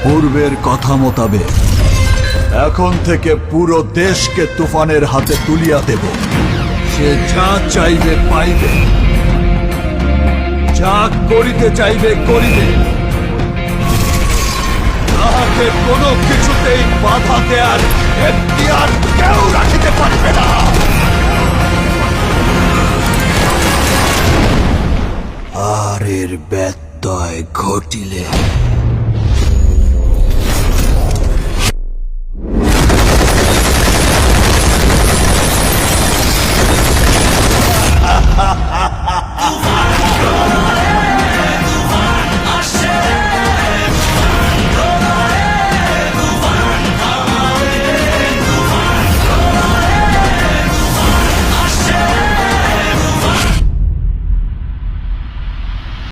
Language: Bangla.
পূর্বের কথা মোতাবেক এখন থেকে পুরো দেশকে তুফানের হাতে তুলিয়া দেব। সে যা চাইবে পাইবে, যা করিতে চাইবে করিবে। তাহাকে কোনো কিছুতেই বাধা দেয়ার এখতিয়ার কেউ রাখিতে পারবে না। আর এর ব্যত্যয় ঘটিলে